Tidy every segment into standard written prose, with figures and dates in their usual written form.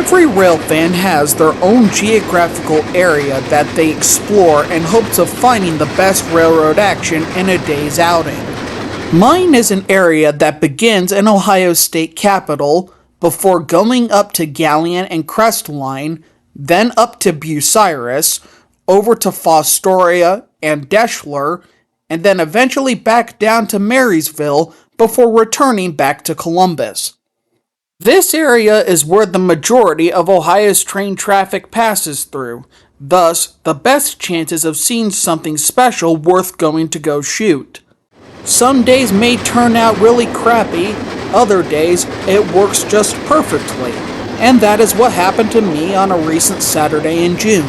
Every railfan has their own geographical area that they explore in hopes of finding the best railroad action in a day's outing. Mine is an area that begins in Ohio's state capital, before going up to Galleon and Crest Line, then up to Bucyrus, over to Fostoria and Deschler, and then eventually back down to Marysville before returning back to Columbus. This area is where the majority of Ohio's train traffic passes through, thus the best chances of seeing something special worth going to go shoot. Some days may turn out really crappy, other days it works just perfectly, and that is what happened to me on a recent Saturday in June.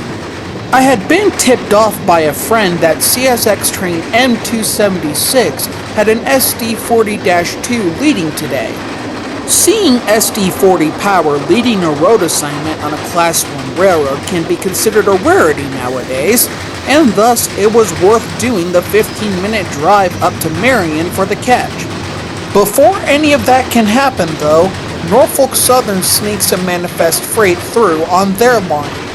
I had been tipped off by a friend that CSX train M276 had an SD40-2 leading today. Seeing SD40 power leading a road assignment on a Class 1 railroad can be considered a rarity nowadays, and thus it was worth doing the 15-minute drive up to Marion for the catch. Before any of that can happen though, Norfolk Southern sneaks a manifest freight through on their line.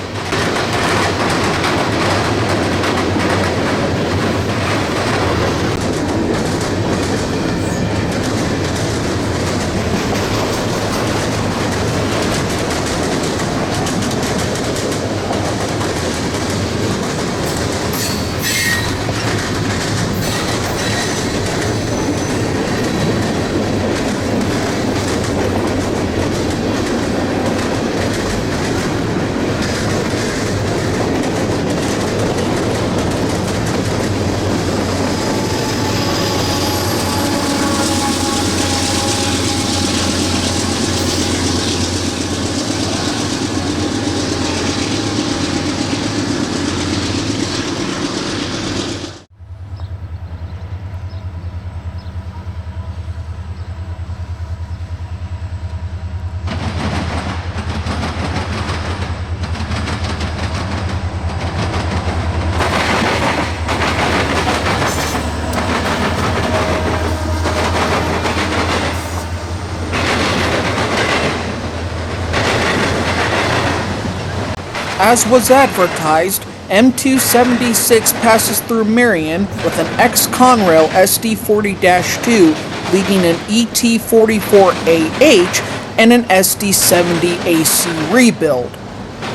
As was advertised, M276 passes through Marion with an ex-Conrail SD40-2 leading an ET44AH and an SD70AC rebuild.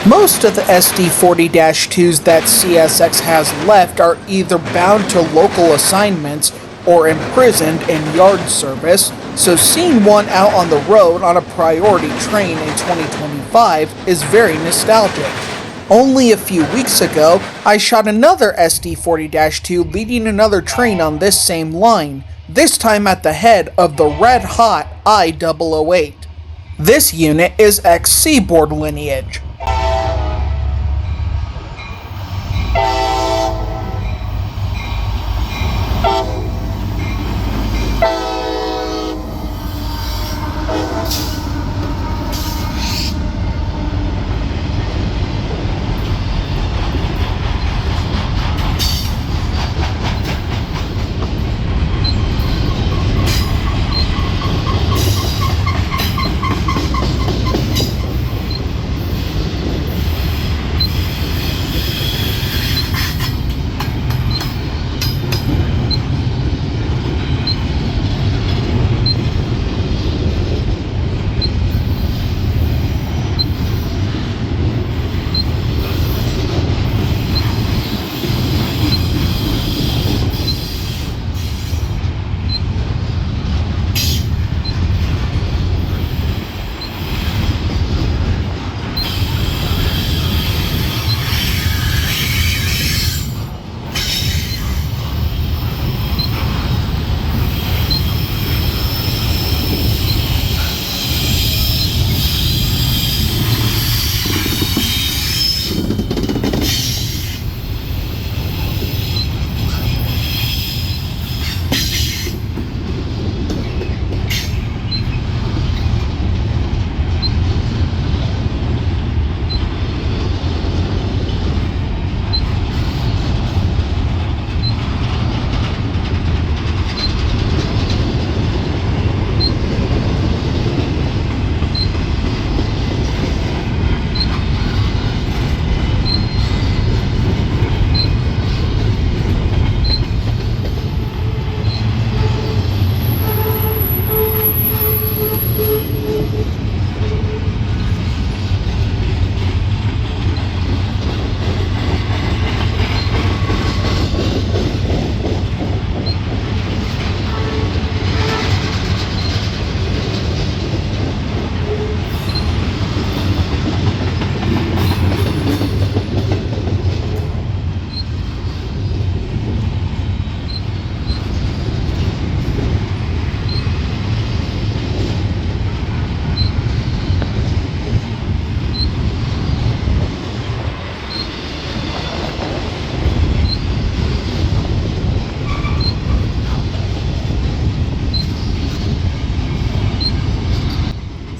Most of the SD40-2s that CSX has left are either bound to local assignments or imprisoned in yard service, so seeing one out on the road on a priority train in 2025 is very nostalgic. Only a few weeks ago, I shot another SD40-2 leading another train on this same line, this time at the head of the red-hot I-008. This unit is ex-Seaboard lineage.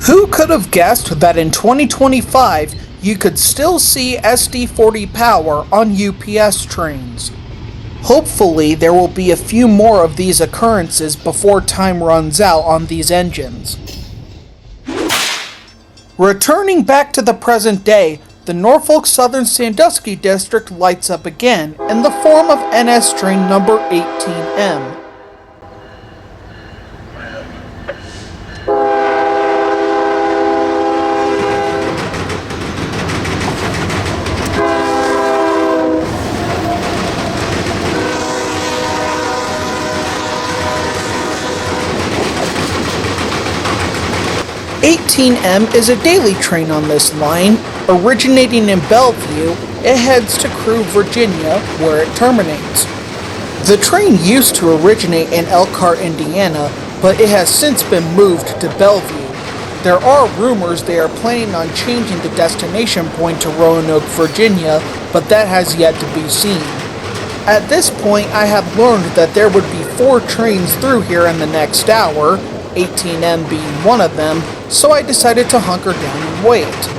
Who could have guessed that in 2025 you could still see SD40 power on UPS trains? Hopefully there will be a few more of these occurrences before time runs out on these engines. Returning back to the present day, the Norfolk Southern Sandusky District lights up again in the form of NS train number 18M. 18M is a daily train on this line. Originating in Bellevue, it heads to Crewe, Virginia, where it terminates. The train used to originate in Elkhart, Indiana, but it has since been moved to Bellevue. There are rumors they are planning on changing the destination point to Roanoke, Virginia, but that has yet to be seen. At this point, I have learned that there would be 4 trains through here in the next hour, 18M being one of them, so I decided to hunker down and wait.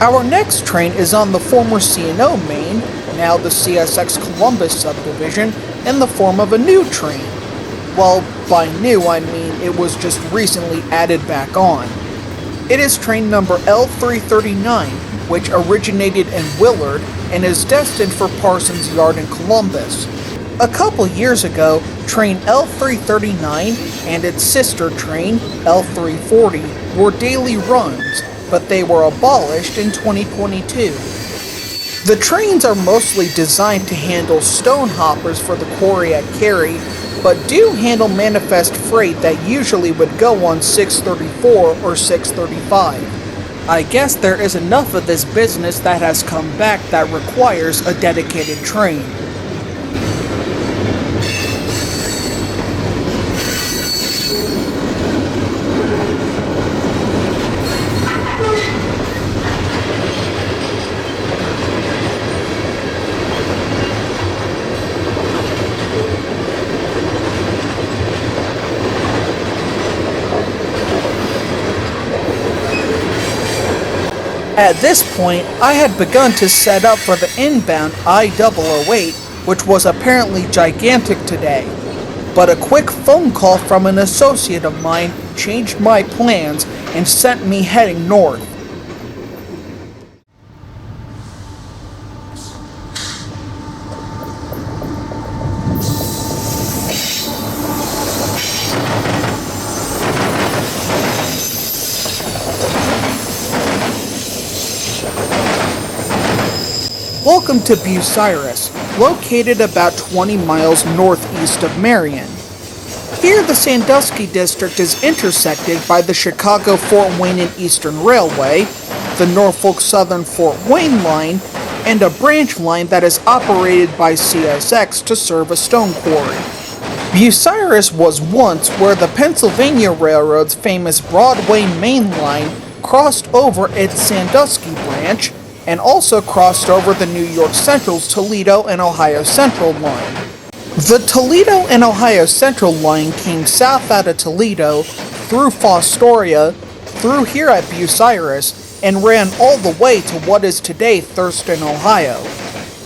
Our next train is on the former C&O main, now the CSX Columbus subdivision, in the form of a new train. Well, by new I mean it was just recently added back on. It is train number L339, which originated in Willard and is destined for Parsons Yard in Columbus. A couple years ago, train L339 and its sister train, L340, were daily runs, but they were abolished in 2022. The trains are mostly designed to handle stone hoppers for the quarry at Cary, but do handle manifest freight that usually would go on 634 or 635. I guess there is enough of this business that has come back that requires a dedicated train. At this point, I had begun to set up for the inbound I-008, which was apparently gigantic today. But a quick phone call from an associate of mine changed my plans and sent me heading north. Welcome to Bucyrus, located about 20 miles northeast of Marion. Here the Sandusky District is intersected by the Chicago-Fort Wayne and Eastern Railway, the Norfolk Southern Fort Wayne line, and a branch line that is operated by CSX to serve a stone quarry. Bucyrus was once where the Pennsylvania Railroad's famous Broadway Main Line crossed over its Sandusky branch, and also crossed over the New York Central's Toledo and Ohio Central line. The Toledo and Ohio Central line came south out of Toledo, through Fostoria, through here at Bucyrus, and ran all the way to what is today Thurston, Ohio.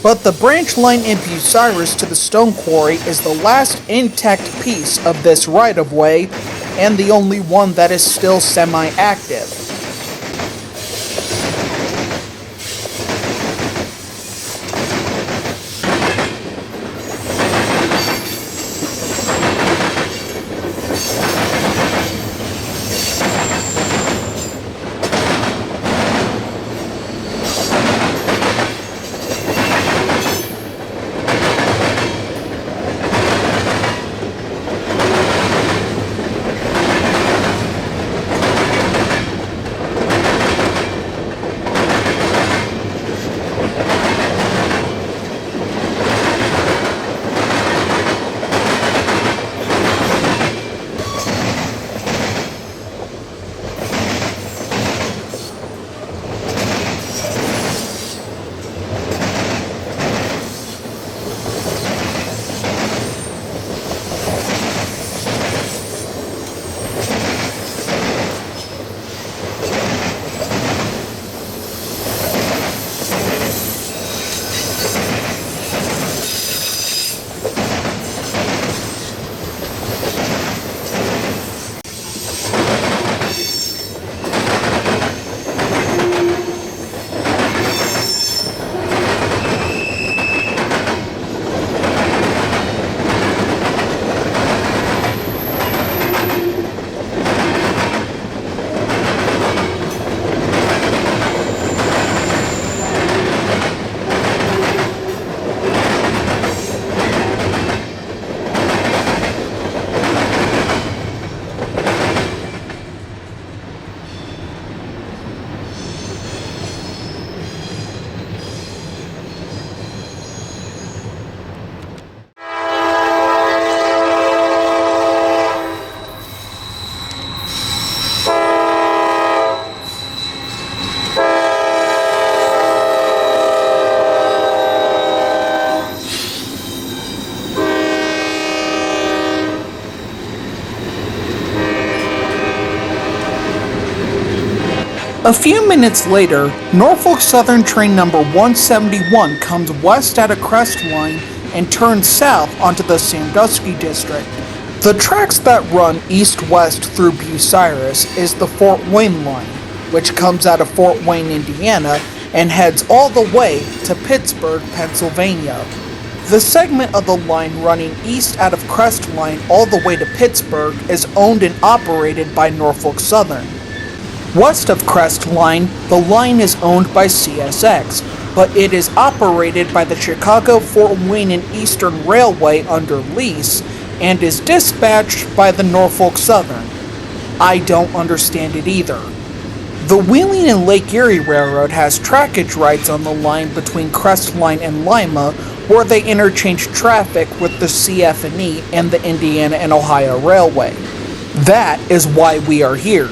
But the branch line in Bucyrus to the stone quarry is the last intact piece of this right-of-way, and the only one that is still semi-active. A few minutes later, Norfolk Southern train number 171 comes west at a crest line and turns south onto the Sandusky district. The tracks that run east-west through Bucyrus is the Fort Wayne line, which comes out of Fort Wayne, Indiana, and heads all the way to Pittsburgh, Pennsylvania. The segment of the line running east out of Crest Line all the way to Pittsburgh is owned and operated by Norfolk Southern. West of Crest Line, the line is owned by CSX, but it is operated by the Chicago, Fort Wayne, and Eastern Railway under lease, and is dispatched by the Norfolk Southern. I don't understand it either. The Wheeling and Lake Erie Railroad has trackage rights on the line between Crest Line and Lima, where they interchange traffic with the CF&E and the Indiana and Ohio Railway. That is why we are here.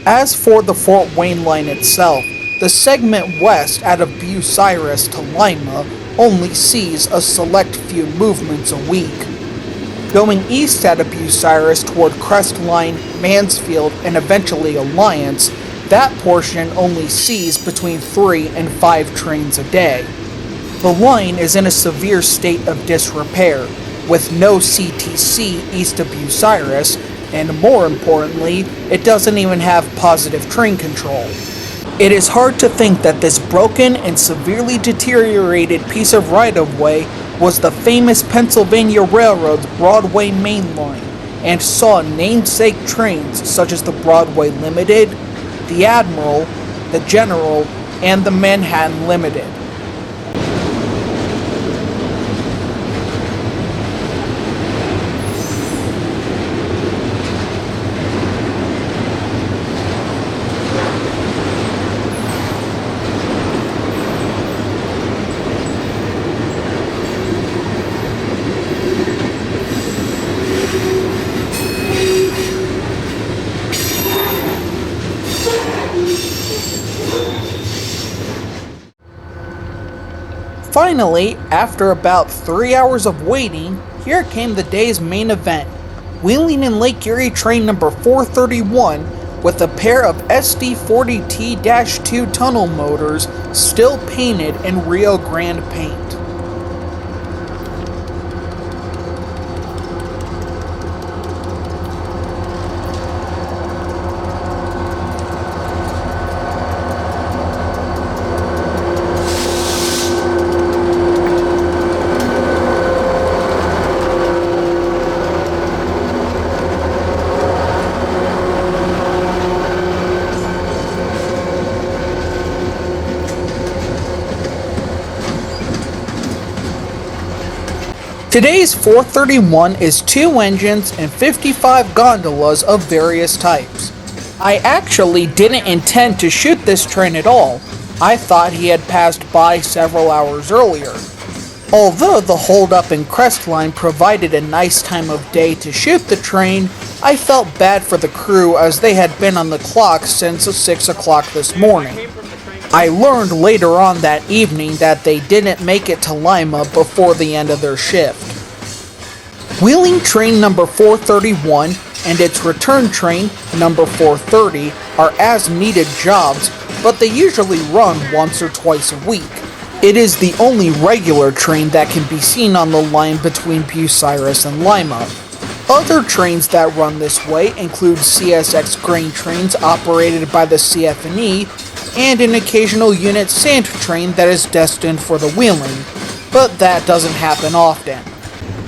As for the Fort Wayne line itself, the segment west out of Bucyrus to Lima only sees a select few movements a week. Going east out of Bucyrus toward Crest Line, Mansfield, and eventually Alliance, that portion only sees between 3 and 5 trains a day. The line is in a severe state of disrepair, with no CTC east of Bucyrus, and more importantly, it doesn't even have positive train control. It is hard to think that this broken and severely deteriorated piece of right-of-way was the famous Pennsylvania Railroad's Broadway Main Line, and saw namesake trains such as the Broadway Limited, the Admiral, the General, and the Manhattan Limited. Finally, after about 3 hours of waiting, here came the day's main event. Wheeling and Lake Erie train number 431 with a pair of SD40T-2 tunnel motors still painted in Rio Grande paint. Today's 431 is 2 engines and 55 gondolas of various types. I actually didn't intend to shoot this train at all. I thought he had passed by several hours earlier. Although the holdup in Crestline provided a nice time of day to shoot the train, I felt bad for the crew as they had been on the clock since 6 o'clock this morning. I learned later on that evening that they didn't make it to Lima before the end of their shift. Wheeling train number 431 and its return train number 430 are as-needed jobs, but they usually run once or twice a week. It is the only regular train that can be seen on the line between Bucyrus and Lima. Other trains that run this way include CSX grain trains operated by the CF&E and an occasional unit sand train that is destined for the wheeling, but that doesn't happen often.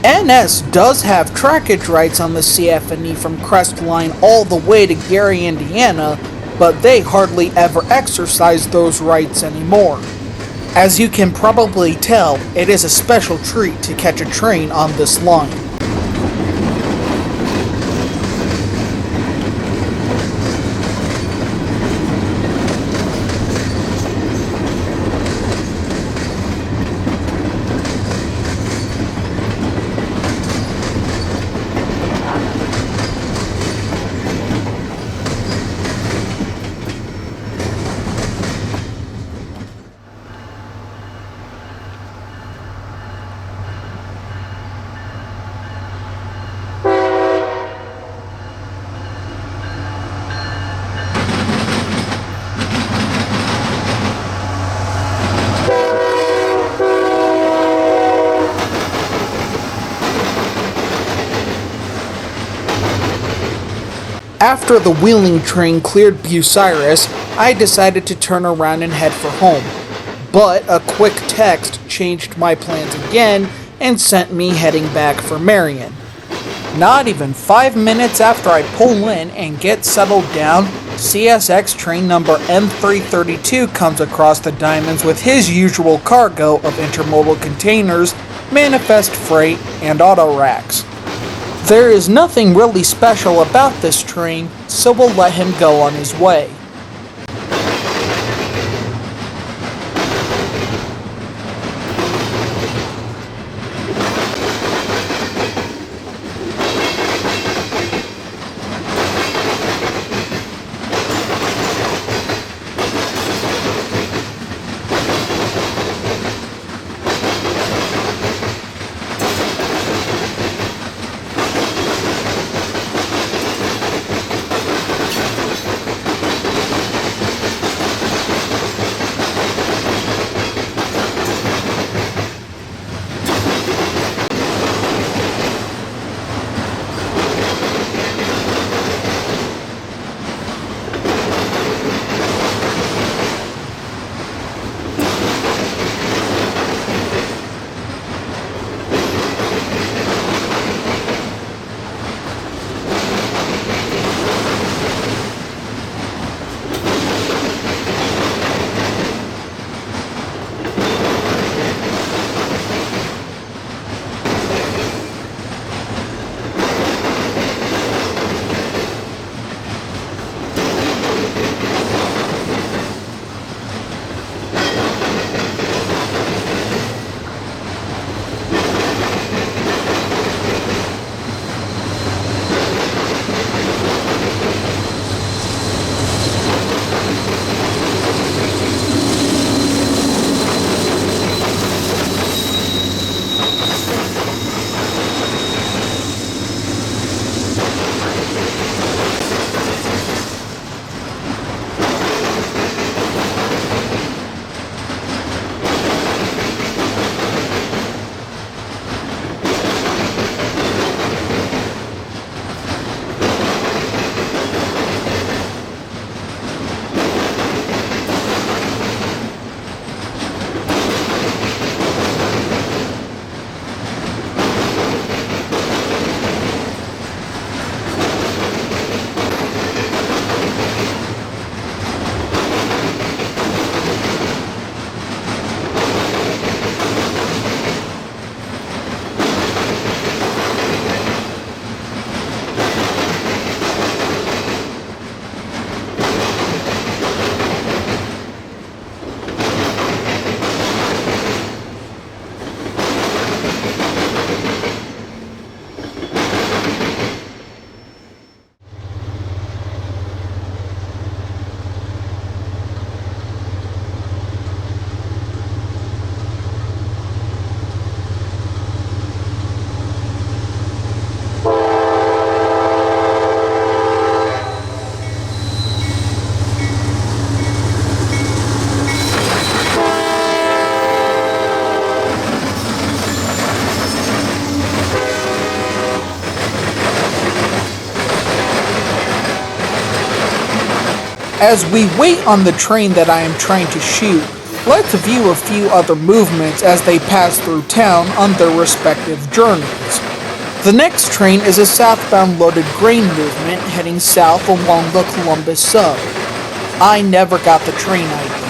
NS does have trackage rights on the CF&E from Crestline all the way to Gary, Indiana, but they hardly ever exercise those rights anymore. As you can probably tell, it is a special treat to catch a train on this line. After the wheeling train cleared Bucyrus, I decided to turn around and head for home. But a quick text changed my plans again and sent me heading back for Marion. Not even 5 minutes after I pull in and get settled down, CSX train number M332 comes across the diamonds with his usual cargo of intermodal containers, manifest freight, and auto racks. There is nothing really special about this train, so we'll let him go on his way. As we wait on the train that I am trying to shoot, let's view a few other movements as they pass through town on their respective journeys. The next train is a southbound loaded grain movement heading south along the Columbus Sub. I never got the train ID.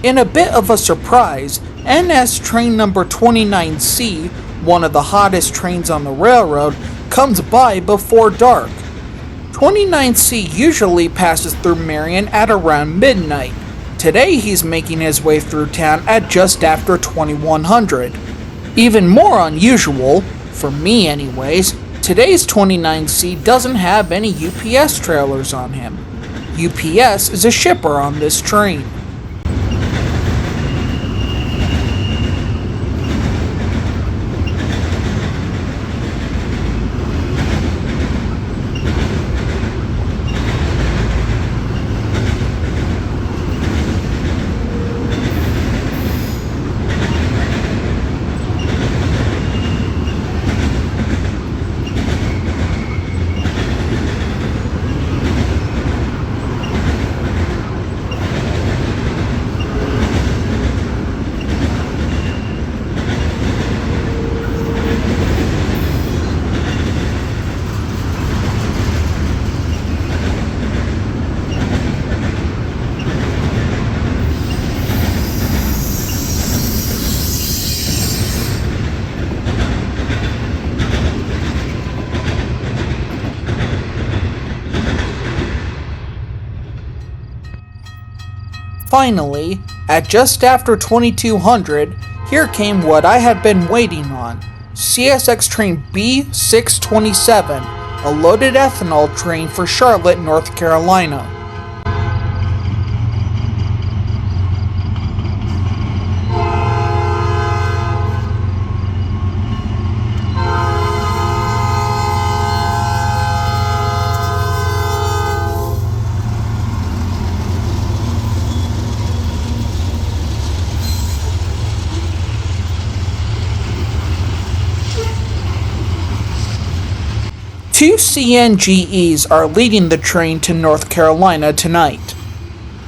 In a bit of a surprise, NS train number 29C, one of the hottest trains on the railroad, comes by before dark. 29C usually passes through Marion at around midnight. Today he's making his way through town at just after 2100. Even more unusual, for me anyways, today's 29C doesn't have any UPS trailers on him. UPS is a shipper on this train. Finally, at just after 2200, here came what I had been waiting on. CSX train B627, a loaded ethanol train for Charlotte, North Carolina. Two CNGEs are leading the train to North Carolina tonight.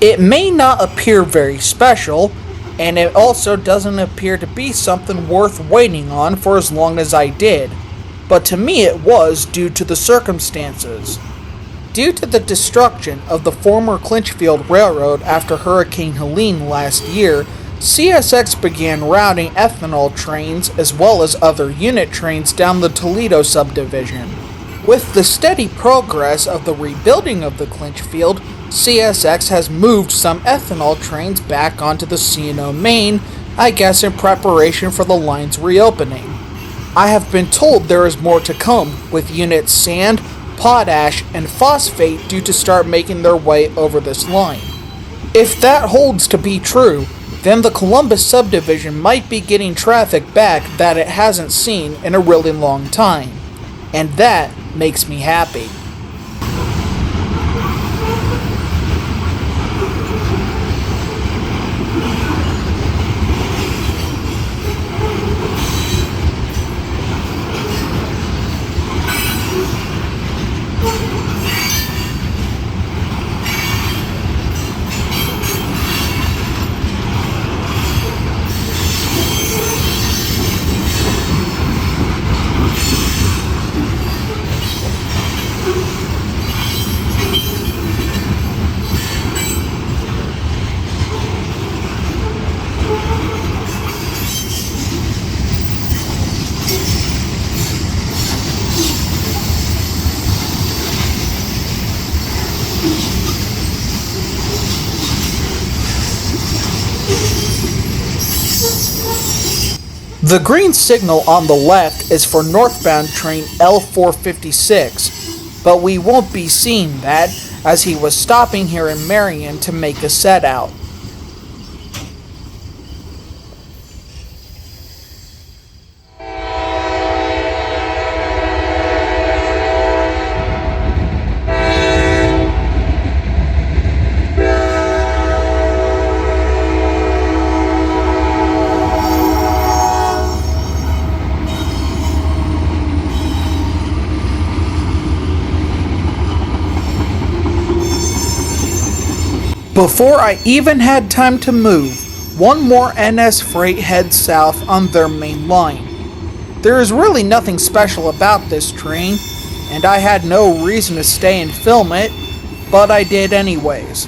It may not appear very special, and it also doesn't appear to be something worth waiting on for as long as I did, but to me it was due to the circumstances. Due to the destruction of the former Clinchfield Railroad after Hurricane Helene last year, CSX began routing ethanol trains as well as other unit trains down the Toledo subdivision. With the steady progress of the rebuilding of the Clinchfield, CSX has moved some ethanol trains back onto the C&O main, I guess in preparation for the line's reopening. I have been told there is more to come, with units sand, potash, and phosphate due to start making their way over this line. If that holds to be true, then the Columbus subdivision might be getting traffic back that it hasn't seen in a really long time. And that makes me happy. The green signal on the left is for northbound train L456, but we won't be seeing that as he was stopping here in Marion to make a set out. Before I even had time to move, one more NS freight heads south on their main line. There is really nothing special about this train, and I had no reason to stay and film it, but I did anyways.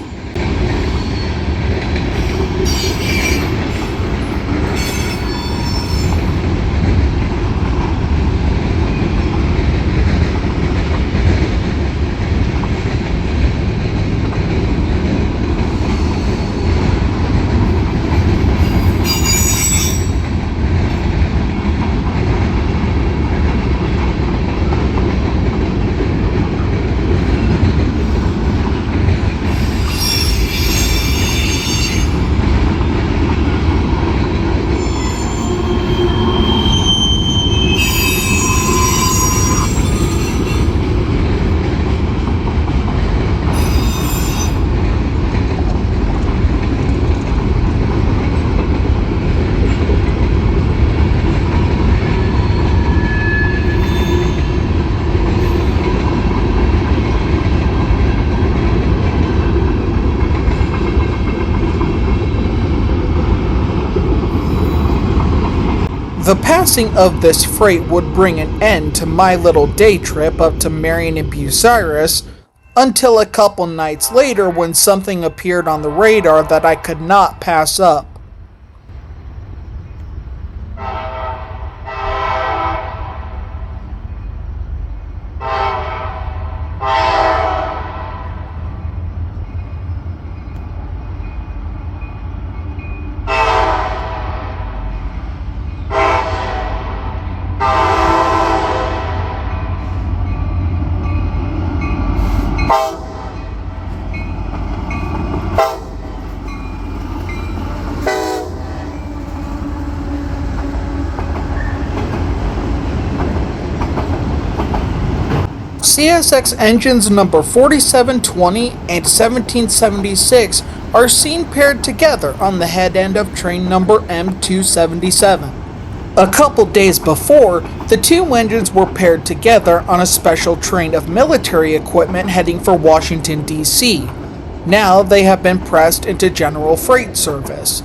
The passing of this freight would bring an end to my little day trip up to Marion and Bucyrus until a couple nights later when something appeared on the radar that I could not pass up. CSX engines number 4720 and 1776 are seen paired together on the head end of train number M277. A couple days before, the two engines were paired together on a special train of military equipment heading for Washington, D.C. Now they have been pressed into general freight service.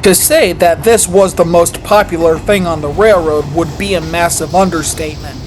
To say that this was the most popular thing on the railroad would be a massive understatement.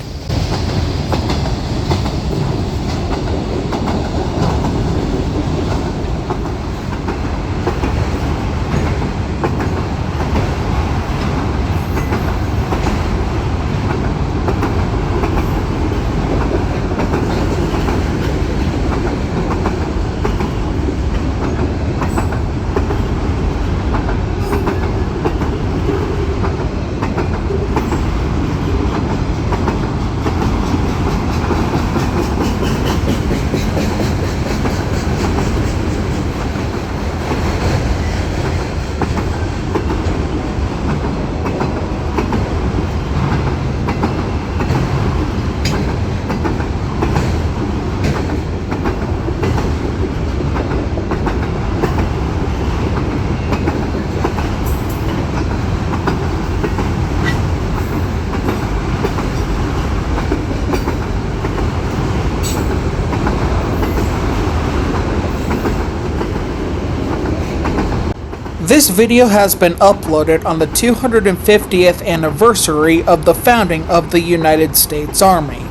This video has been uploaded on the 250th anniversary of the founding of the United States Army.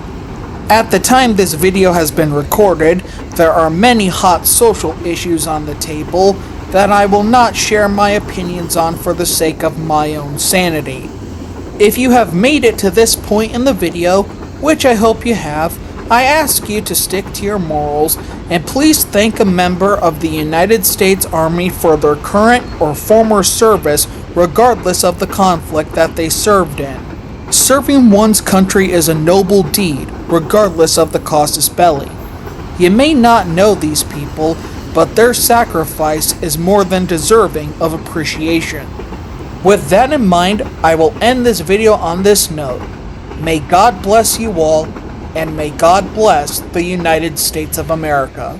At the time this video has been recorded, there are many hot social issues on the table that I will not share my opinions on for the sake of my own sanity. If you have made it to this point in the video, which I hope you have, I ask you to stick to your morals and please thank a member of the United States Army for their current or former service regardless of the conflict that they served in. Serving one's country is a noble deed regardless of the casus belli. You may not know these people, but their sacrifice is more than deserving of appreciation. With that in mind, I will end this video on this note. May God bless you all, and may God bless the United States of America.